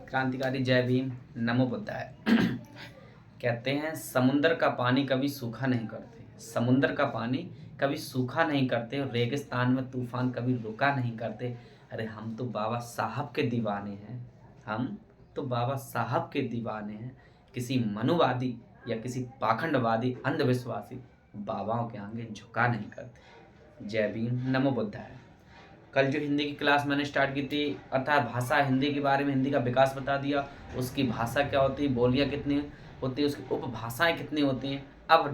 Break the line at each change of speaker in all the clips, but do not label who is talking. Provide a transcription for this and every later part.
क्रांतिकारी जय भीम, नमो बुद्धाय। कहते हैं समुंदर का पानी कभी सूखा नहीं करते, समुंदर का पानी कभी सूखा नहीं करते और रेगिस्तान में तूफान कभी रुका नहीं करते। अरे हम तो बाबा साहब के दीवाने हैं, हम तो बाबा साहब के दीवाने हैं। किसी मनुवादी या किसी पाखंडवादी अंधविश्वासी बाबाओं के आगे झुका नहीं करते। जय भीम, नमो बुद्धाय। कल जो हिंदी की क्लास मैंने स्टार्ट की थी, अर्थात भाषा हिंदी के बारे में, हिंदी का विकास बता दिया, उसकी भाषा क्या होती है, बोलियाँ कितनी होती है, उसकी उपभाषाएं कितनी होती हैं। अब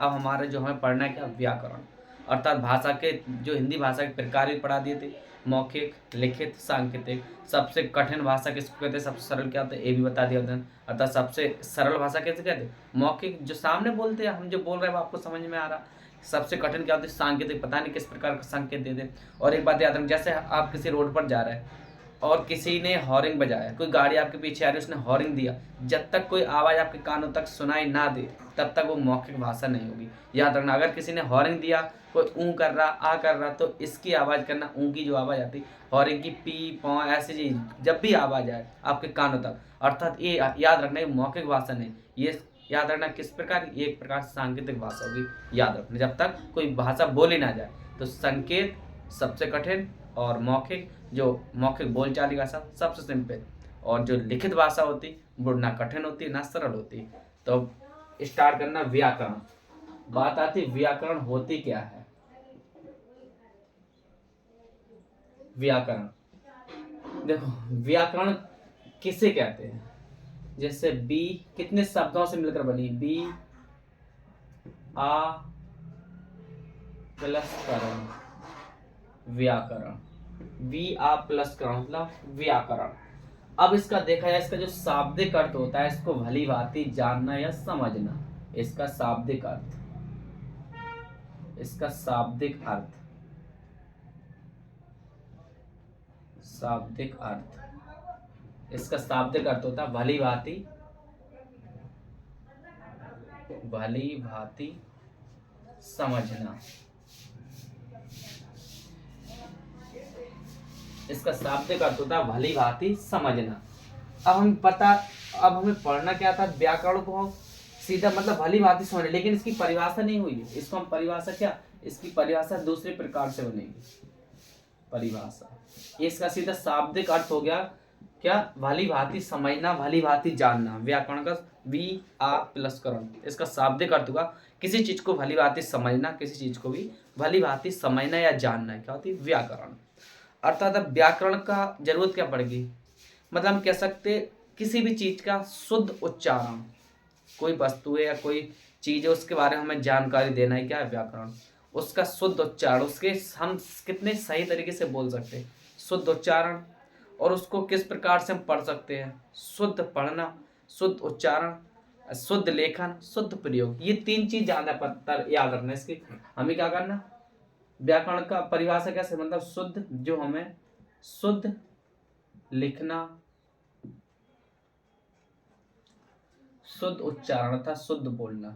हमारे जो हमें पढ़ना है क्या, व्याकरण। अर्थात भाषा के जो हिंदी भाषा के प्रकार भी पढ़ा दिए थे, मौखिक, लिखित, सांकेतिक। सबसे कठिन भाषा किसको कहते हैं, सबसे सरल क्या होता है, ये भी बता दिया था। अर्थात सबसे सरल भाषा कैसे कहते हैं, मौखिक, जो सामने बोलते हैं, हम जो बोल रहे हैं वो आपको समझ में आ रहा। सबसे कठिन क्या होती है, सांकेतिक, पता नहीं किस प्रकार का संकेत दे दे। और एक बात याद रखें, जैसे आप किसी रोड पर जा रहे हैं और किसी ने हॉर्न बजाया, कोई गाड़ी आपके पीछे आ रही है, उसने हॉर्न दिया, जब तक कोई आवाज़ आपके कानों तक सुनाई ना दे तब तक वो मौखिक भाषा नहीं होगी। याद रखना, अगर किसी ने हॉर्न दिया, कोई ऊ कर रहा, आ कर रहा, तो इसकी आवाज़ करना, ऊ की जो आवाज़ आती, हॉर्न की, पी पौ, ऐसी चीज जब भी आवाज़ आए आपके कानों तक, अर्थात ये याद रखना, ये मौखिक भाषा नहीं, ये याद रखना किस प्रकार, एक प्रकार से सांकेतिक भाषा होगी। याद रखना, जब तक कोई भाषा बोली ना जाए तो संकेत सबसे कठिन, और मौखिक, जो मौखिक बोलचाल की भाषा सबसे सिंपल, और जो लिखित भाषा होती वो ना कठिन होती ना सरल होती। तो स्टार्ट करना व्याकरण। बात आती व्याकरण होती क्या है। व्याकरण, देखो व्याकरण किसे कहते हैं, जैसे बी कितने शब्दों से मिलकर बनी, बी आ प्लस करण, व्याकरण। वी आ प्लस करण मतलब व्याकरण। अब इसका देखा जाए, इसका जो शाब्दिक अर्थ होता है, इसको भली भांति जानना या समझना। इसका शाब्दिक अर्थ, इसका शाब्दिक अर्थ, शाब्दिक अर्थ, इसका शाब्दिक अर्थ होता है भली भांति, भली भांति समझना। इसका शाब्दिक अर्थ होता है भली भांति समझना। अब हमें पढ़ना क्या था, व्याकरण को सीधा मतलब भली भांति समझ, लेकिन इसकी परिभाषा नहीं हुई है। इसको हम परिभाषा क्या, इसकी परिभाषा दूसरे प्रकार से बनेगी। परिभाषा, इसका सीधा शाब्दिक अर्थ हो गया क्या, भली भांति समझना, भली भांति जानना। व्याकरण का वी आ प्लस करण, इसका शाब्दिक अर्थ होगा किसी चीज को भली भांति समझना, किसी चीज को भी भली भांति समझना या जानना, क्या होती है, व्याकरण। अर्थात अब व्याकरण का जरूरत क्या पड़ेगी, मतलब हम कह सकते किसी भी चीज का शुद्ध उच्चारण, कोई वस्तु है या कोई चीज है उसके बारे में हमें जानकारी देना है, क्या है, व्याकरण। उसका शुद्ध उच्चारण, उसके हम कितने सही तरीके से बोल सकते हैं, शुद्ध उच्चारण, और उसको किस प्रकार से हम पढ़ सकते हैं, शुद्ध पढ़ना, शुद्ध उच्चारण, शुद्ध लेखन, शुद्ध प्रयोग। ये तीन चीज ज्यादा पता याद रखना। इसकी हमें क्या करना, व्याकरण का परिभाषा कैसे, मतलब शुद्ध, जो हमें शुद्ध लिखना, शुद्ध उच्चारण था, शुद्ध बोलना,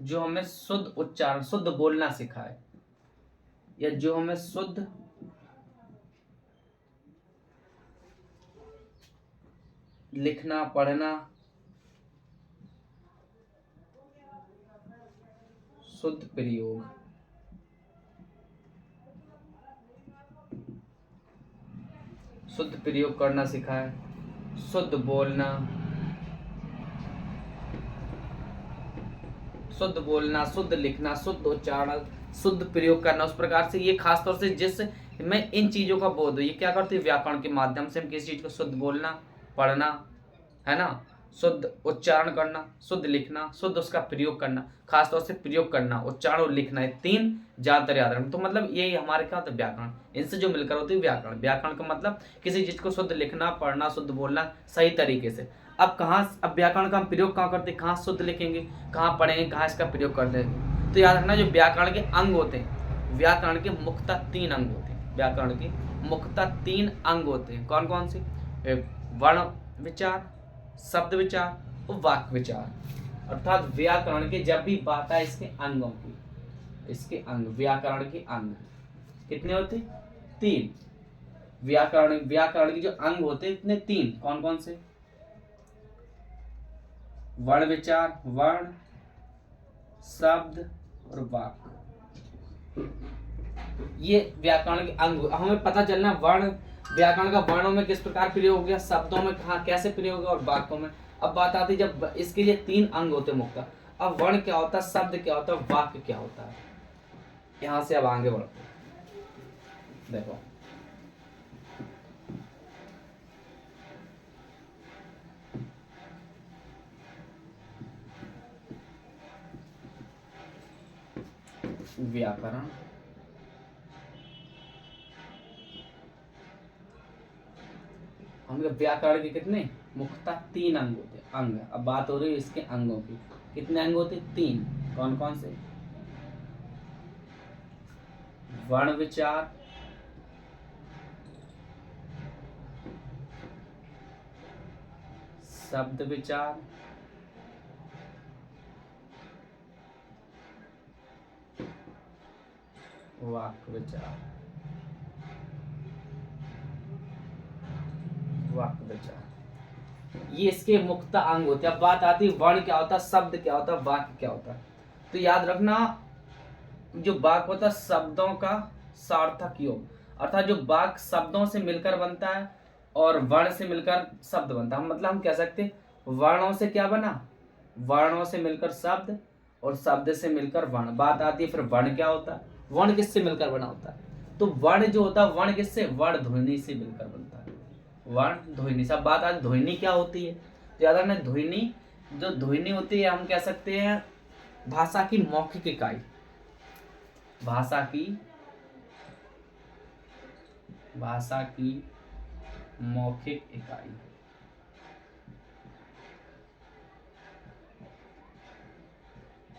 जो हमें शुद्ध उच्चारण, शुद्ध बोलना सिखाए, या जो हमें शुद्ध लिखना, पढ़ना, शुद्ध प्रयोग, शुद्ध प्रयोग करना सिखाए, शुद्ध बोलना, शुद्ध बोलना, शुद्ध लिखना, शुद्ध उच्चारण, शुद्ध प्रयोग करना। उस प्रकार से ये खास तौर से जिस में इन चीजों का बोध हो, ये क्या करते हैं, व्याकरण के माध्यम से हम किसी चीज को शुद्ध बोलना, पढ़ना, है ना, शुद्ध उच्चारण करना, शुद्ध लिखना, शुद्ध उसका प्रयोग करना, खास तौर से प्रयोग करना, उच्चारण और लिखना, ये तीन ज्यादातर याद रखना। तो मतलब ये हमारे क्या होता है, व्याकरण, इनसे जो मिलकर होती है व्याकरण। व्याकरण का मतलब किसी चीज को शुद्ध लिखना, पढ़ना, शुद्ध बोलना सही तरीके से। अब व्याकरण का हम प्रयोग कहाँ करते हैं, कहाँ शुद्ध लिखेंगे, कहाँ पढ़ेंगे, कहाँ इसका प्रयोग करते हैं। तो याद रखना, जो व्याकरण के अंग होते हैं, व्याकरण के मुख्यतः 3 अंग होते हैं, व्याकरण के मुख्यतः 3 अंग होते हैं। कौन कौन से, वर्ण विचार, शब्द विचार और वाक्य विचार। अर्थात व्याकरण के जब भी बात है इसके अंगों की, इसके अंग, व्याकरण के अंग कितने होते, 3। व्याकरण व्याकरण के जो अंग होते हैं इतने 3, कौन कौन से? वर्ण विचार, वर्ण, शब्द और वाक्य, ये व्याकरण के अंग। हमें पता चलना वर्ण, व्याकरण का वर्णों में किस प्रकार प्रयोग हो गया, शब्दों में कहाँ कैसे प्रयोग होगा और वाक्यों में। अब बात आती है जब इसके लिए 3 अंग होते मुख्यतः, अब वर्ण क्या होता है, शब्द क्या होता है, वाक्य क्या होता है। यहां से अब आगे बढ़ते देखो, व्याकरण, हमने व्याकरण के कितने मुख्यतः 3 अंग होते हैं, अंग। अब बात हो रही है इसके अंगों की, कितने अंग होते? 3, कौन कौन से? वर्ण विचार, शब्द विचार, वाक्य विचार, वाक्य विचार, ये इसके मुख्य अंग होते हैं। अब बात आती है वर्ण क्या होता है, शब्द क्या होता है, वाक्य क्या होता है। तो याद रखना, जो वाक्य होता है शब्दों का सार्थक योग, अर्थात जो वाक्य शब्दों से मिलकर बनता है और वर्ण से मिलकर शब्द बनता है। मतलब हम कह सकते हैं वर्णों से क्या बना, वर्णों से मिलकर शब्द और शब्द से मिलकर वर्ण। बात आती है फिर वर्ण क्या होता है, वर्ण किससे मिलकर बना होता है? तो वर्ण जो होता है, वर्ण किससे, वर्ण ध्वनि से मिलकर बनता है, वर्ण ध्वनि। सब बात आज ध्वनि क्या होती है, तो याद रखना ध्वनि, जो ध्वनि होती है हम कह सकते हैं भाषा की मौखिक इकाई, भाषा की मौखिक इकाई।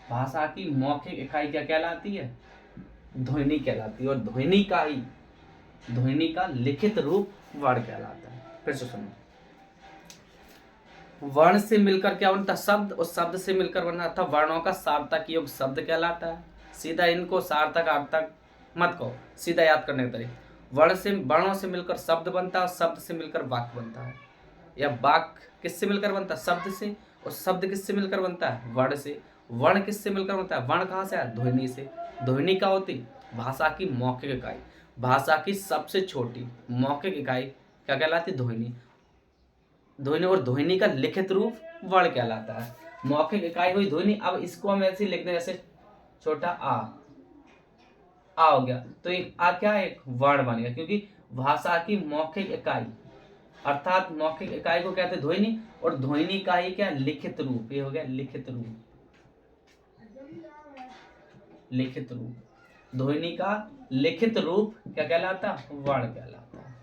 भाषा की मौखिक इकाई क्या कहलाती है, ध्वनि कहलाती है। और ध्वनि का लिखित रूप वर्ण कहलाता है। फिर से सुनो, वर्ण से मिलकर क्या बनता, शब्द, और शब्द से मिलकर बनना था वर्णों का सार्थक योग शब्द कहलाता है। सीधा इनको सार्थक अर्थक मत कहो, सीधा याद करने का तरीका, वर्णों से मिलकर शब्द बनता है और शब्द से मिलकर वाक्य बनता है। या वाक्य किससे मिलकर बनता है, शब्द से, और शब्द किससे मिलकर बनता है, वर्ण से। वर्ण किससे मिलकर बनता है, वर्ण कहाँ से आया, ध्वनि से। ध्वनि क्या होती, भाषा की मौखिक इकाई, भाषा की सबसे छोटी मौखिक इकाई क्या कहलाती, ध्वनि। ध्वनि, और ध्वनि का लिखित रूप वर्ण कहलाता है। मौखिक इकाई हुई ध्वनि। अब इसको हम ऐसे लिखते हैं जैसे छोटा आ हो गया, तो एक आ क्या है, एक वर्ण बन गया, क्योंकि भाषा की मौखिक इकाई, अर्थात मौखिक इकाई को कहते हैं ध्वनि, और ध्वनि का ही क्या, लिखित रूप, ये हो गया लिखित रूप। लिखित रूप, ध्वनि का लिखित रूप क्या कहलाता, वर्ण कहलाता है।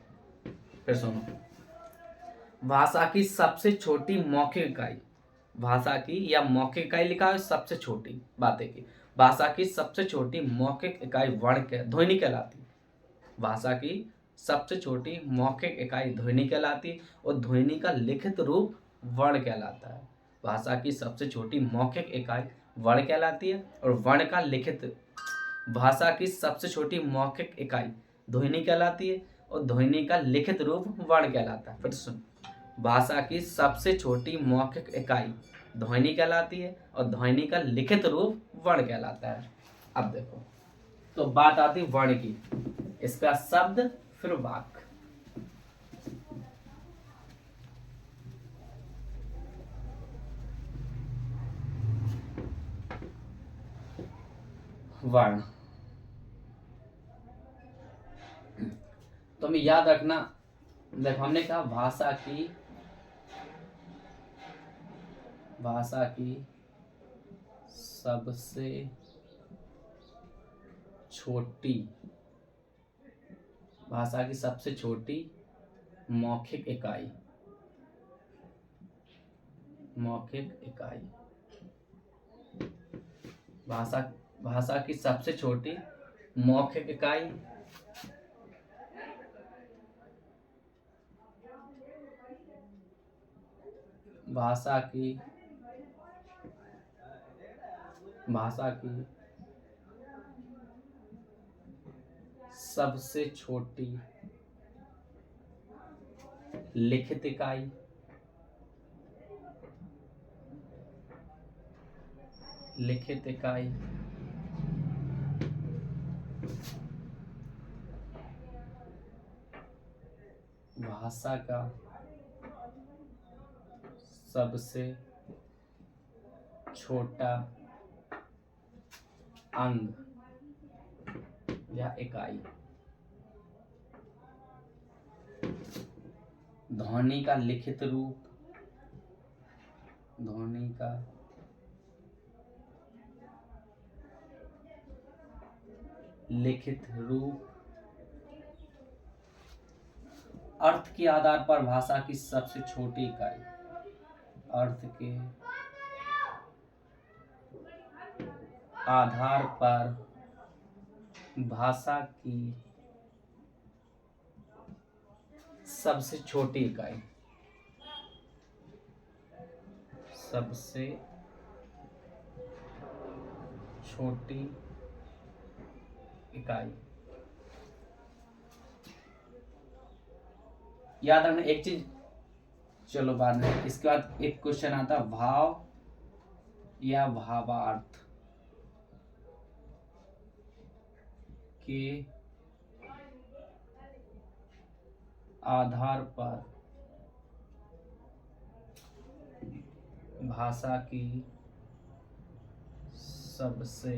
फिर सुनो, भाषा की सबसे छोटी मौखिक इकाई, भाषा की या मौखिक इकाई लिखा है सबसे छोटी, बातें की, भाषा की सबसे छोटी मौखिक इकाई ध्वनि कहलाती। भाषा की सबसे छोटी मौखिक इकाई ध्वनि कहलाती, और ध्वनि का लिखित रूप वर्ण कहलाता है। भाषा की सबसे छोटी मौखिक इकाई वर्ण कहलाती है, और वर्ण का लिखित, भाषा की सबसे छोटी मौखिक इकाई ध्वनि कहलाती है, और ध्वनि का लिखित रूप वर्ण कहलाता है। फिर सुन, भाषा की सबसे छोटी मौखिक इकाई ध्वनि कहलाती है, और ध्वनि का लिखित रूप वर्ण कहलाता है। अब देखो, तो बात आती वर्ण की, इसका शब्द फिर वाक्य। वर्ण, तो हमें याद रखना, देखो हमने कहा भाषा की सबसे छोटी, भाषा की सबसे छोटी मौखिक इकाई, भाषा की सबसे छोटी मौखिक इकाई भाषा की सबसे छोटी लिखित इकाई, लिखित इकाई, भाषा का सबसे छोटा अंग या इकाई, ध्वनि का लिखित रूप, ध्वनि का लिखित रूप, अर्थ के आधार पर भाषा की सबसे छोटी इकाई, अर्थ के आधार पर भाषा की सबसे छोटी इकाई, सबसे छोटी इकाई। याद रखना एक चीज, चलो बाद में, इसके बाद एक क्वेश्चन आता भाव या भावार्थ के आधार पर भाषा की सबसे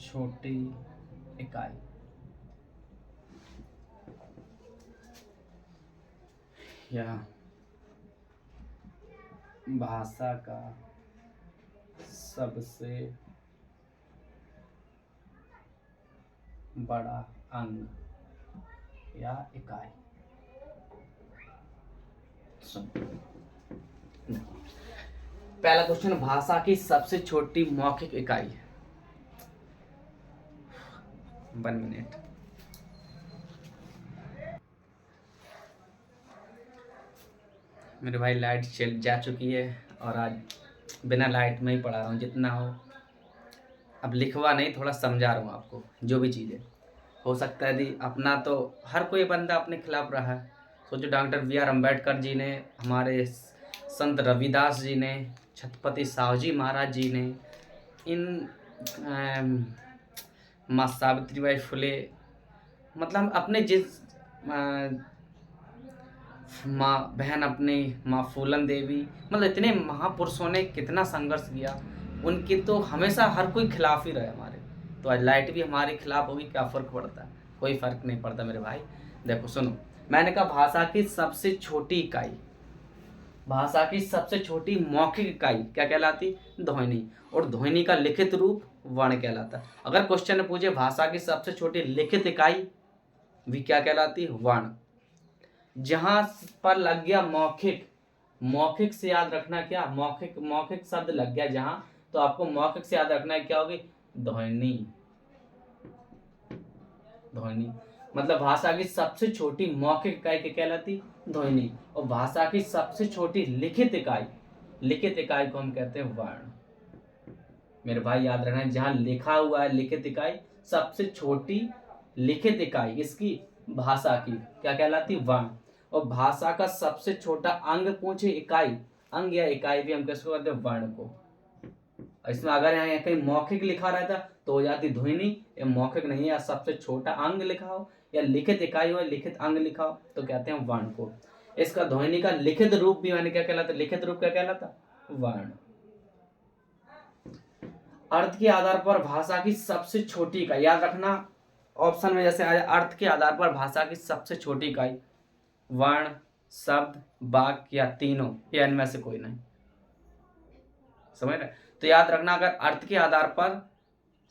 छोटी इकाई। या भाषा का सबसे बड़ा अंग या इकाई। पहला क्वेश्चन, भाषा की सबसे छोटी मौखिक इकाई। 1 मिनट। मेरे भाई लाइट चल जा चुकी है और आज बिना लाइट में ही पढ़ा रहा हूँ जितना अब लिखवा नहीं, थोड़ा समझा रहा हूँ आपको जो भी चीज़ें हो सकता है। यदि अपना तो हर कोई बंदा अपने खिलाफ रहा है। सोचो डॉक्टर बी.आर. अम्बेडकर जी ने, हमारे संत रविदास जी ने, छत्रपति साहूजी महाराज जी ने, इन माँ सावित्रीबाई फुले, मतलब अपने जिस माँ बहन अपनी माँ फूलन देवी, मतलब इतने महापुरुषों ने कितना संघर्ष किया, उनके तो हमेशा हर कोई खिलाफ ही रहे हमारे। तो आज लाइट भी हमारे खिलाफ होगी, क्या फ़र्क पड़ता है? कोई फ़र्क नहीं पड़ता मेरे भाई। देखो सुनो, मैंने कहा भाषा की सबसे छोटी इकाई, भाषा की सबसे छोटी मौखिक इकाई क्या कहलाती? ध्वनि। और ध्वनि का लिखित रूप वर्ण कहलाता। अगर क्वेश्चन में पूछे भाषा की सबसे छोटी लिखित इकाई भी क्या कहलाती? वर्ण। जहां पर लग गया मौखिक, मौखिक से याद रखना क्या? मौखिक, मौखिक शब्द लग गया जहां, तो आपको मौखिक से याद रखना है क्या होगी? ध्वनि। ध्वनि मतलब भाषा की सबसे छोटी मौखिक इकाई क्या कहलाती? ध्वनि। और भाषा की सबसे छोटी लिखित इकाई, लिखित इकाई को हम कहते हैं वर्ण। मेरे भाई याद रखना, जहां लिखा हुआ है लिखित इकाई, सबसे छोटी लिखित इकाई इसकी भाषा की क्या कहलाती? वर्ण। और भाषा का सबसे छोटा अंग पूछे, इकाई, अंग या इकाई भी हम किसको कहते हैं? वर्ण को। इसमें अगर यहाँ कहीं मौखिक लिखा रहता तो हो जाती ध्वनि, ये मौखिक नहीं है। या सबसे छोटा अंग लिखा हो या लिखित इकाई हो, लिखित अंग लिखा हो, तो कहते हैं वर्ण को। इसका ध्वनि का लिखित रूप भी मैंने क्या कहलाता? लिखित रूप क्या कहलाता? वर्ण। अर्थ के आधार पर भाषा की सबसे छोटी इकाई, याद रखना ऑप्शन में जैसे आया अर्थ के आधार पर भाषा की सबसे छोटी इकाई, वर्ण, शब्द, वाक्य या तीनों, या इनमें से कोई नहीं। समझ रहे? तो याद रखना, अगर अर्थ के आधार पर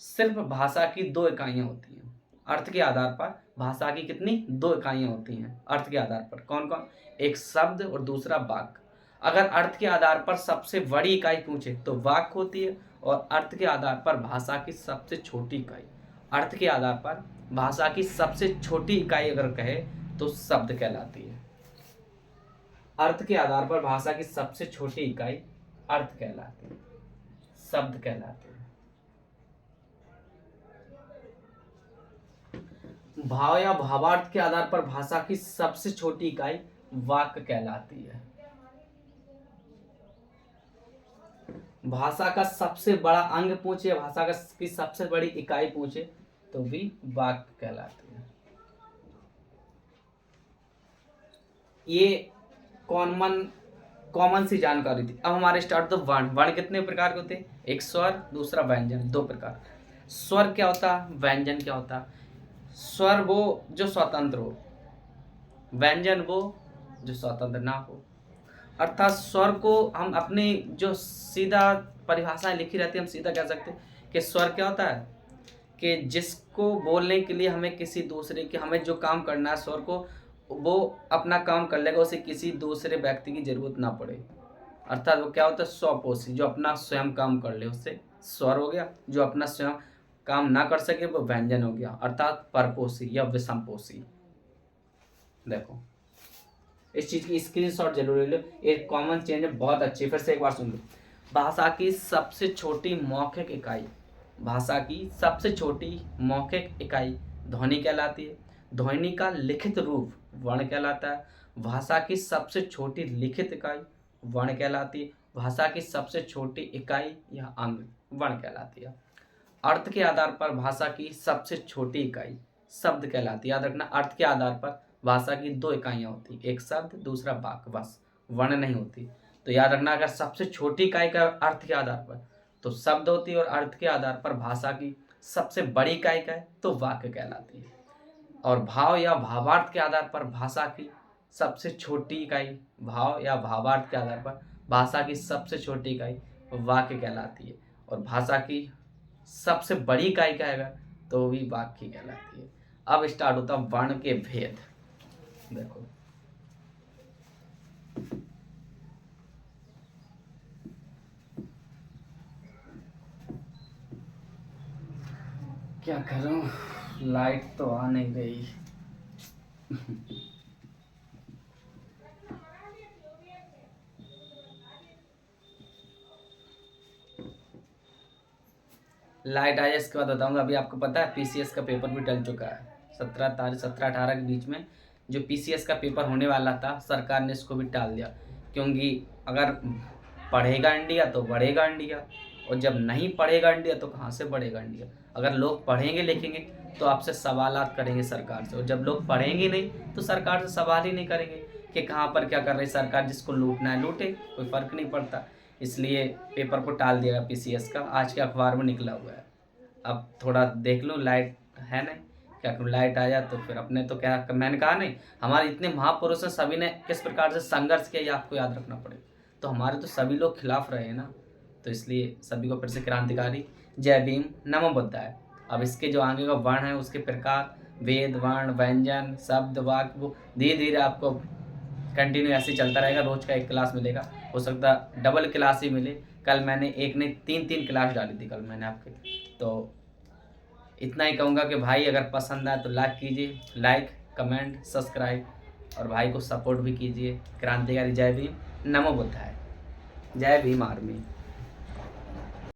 सिर्फ भाषा की 2 इकाइयां होती हैं। अर्थ के आधार पर भाषा की कितनी? 2 इकाइयां होती हैं अर्थ के आधार पर। कौन कौन? एक शब्द और दूसरा वाक्य। अगर अर्थ के आधार पर सबसे बड़ी इकाई पूछे तो वाक्य होती है, और अर्थ के आधार पर भाषा की सबसे छोटी इकाई, अर्थ के आधार पर भाषा की सबसे छोटी इकाई अगर कहे तो शब्द कहलाती है। अर्थ के आधार पर भाषा की सबसे छोटी इकाई अर्थ कहलाती है, शब्द कहलाते हैं। भाव या भावार्थ के आधार पर भाषा की सबसे छोटी इकाई वाक्य कहलाती है। भाषा का सबसे बड़ा अंग पूछे, भाषा का की सबसे बड़ी इकाई पूछे तो भी वाक्य कहलाती है। ये कॉमन सी जानकारी थी। अब हमारे स्टार्ट तो वर्ण। वर्ण कितने प्रकार के होते हैं? एक स्वर, दूसरा व्यंजन, दो प्रकार। स्वर क्या होता है, व्यंजन क्या होता है? स्वर वो जो स्वतंत्र हो, व्यंजन वो जो स्वतंत्र ना हो। अर्थात स्वर को हम अपनी जो सीधा परिभाषाएं लिखी रहती है, हम सीधा कह सकते हैं कि स्वर क्या होता है कि जिसको बोलने के लिए हमें किसी दूसरे के, हमें जो काम करना है स्वर को, वो अपना काम कर लेगा, उसे किसी दूसरे व्यक्ति की जरूरत ना पड़े। अर्थात वो क्या होता है? स्वपोषी, जो अपना स्वयं काम कर ले उससे स्वर हो गया। जो अपना स्वयं काम ना कर सके वो व्यंजन हो गया, अर्थात परपोषी या विषमपोषी। देखो इस चीज की स्क्रीनशॉट जरूर ले लो, एक कॉमन चेंज है, बहुत अच्छी। फिर से एक बार सुन लो। भाषा की सबसे छोटी मौखिक इकाई, भाषा की सबसे छोटी मौखिक इकाई ध्वनि कहलाती है। ध्वनि का लिखित रूप वर्ण कहलाता है। भाषा की सबसे छोटी लिखित इकाई वर्ण कहलाती है। भाषा की सबसे छोटी इकाई या अंग वर्ण कहलाती है। अर्थ के आधार पर भाषा की सबसे छोटी इकाई शब्द कहलाती है। याद रखना, अर्थ के आधार पर भाषा की दो इकाइयाँ होती, एक शब्द, दूसरा वाक्य, बस वर्ण नहीं होती। तो याद रखना, अगर सबसे छोटी इकाई का अर्थ के आधार पर तो शब्द होती है, और अर्थ के आधार पर भाषा की सबसे बड़ी इकाई का है तो वाक्य कहलाती है। और भाव या भावार्थ के आधार पर भाषा की सबसे छोटी इकाई, भाव या भावार्थ के आधार पर भाषा की सबसे छोटी इकाई वाक्य कहलाती है। और भाषा की सबसे बड़ी इकाई क्या है तो भी वाक्य कहलाती है। अब स्टार्ट होता है वर्ण के भेद। देखो क्या करूं, लाइट तो आ नहीं रही। लाइट आया इसके बाद बताऊंगा। अभी आपको पता है पीसीएस का पेपर भी टल चुका है। 17-18 के बीच में जो पीसीएस का पेपर होने वाला था, सरकार ने इसको भी टाल दिया। क्योंकि अगर पढ़ेगा इंडिया तो बढ़ेगा इंडिया, और जब नहीं पढ़ेगा इंडिया तो कहाँ से बढ़ेगा इंडिया। अगर लोग पढ़ेंगे लिखेंगे तो आपसे सवालात करेंगे सरकार से, और जब लोग पढ़ेंगे नहीं तो सरकार से सवाल ही नहीं करेंगे कि कहाँ पर क्या कर रही सरकार। जिसको लूटना है लूटे, कोई फ़र्क नहीं पड़ता। इसलिए पेपर को टाल दिया पीसीएस का। आज के अखबार में निकला हुआ है। अब थोड़ा देख लूँ, लाइट है नहीं, क्या करूँ, लाइट आ जाए तो फिर अपने तो क्या, मैंने कहा नहीं, हमारे इतने महापुरुष हैं, सभी ने किस प्रकार से संघर्ष किया ये आपको याद रखना पड़ेगा। तो हमारे तो सभी लोग खिलाफ रहे हैं ना, तो इसलिए सभी को फिर से क्रांतिकारी जय भीम, नमो बुद्धाय। अब इसके जो आगे का वर्ण है उसके प्रकार, वेद, वर्ण, व्यंजन, शब्द, वाक्य, वो धीरे धीरे आपको कंटिन्यू ऐसे चलता रहेगा। रोज का एक क्लास मिलेगा, हो सकता डबल क्लास ही मिले। कल मैंने एक नहीं 3-3 क्लास डाली थी कल मैंने आपके। तो इतना ही कहूँगा कि भाई अगर पसंद आए तो लाइक कीजिए, लाइक, कमेंट, सब्सक्राइब, और भाई को सपोर्ट भी कीजिए। क्रांतिकारी जय भीम, नमो बुद्धाय, जय भीम आर्मी।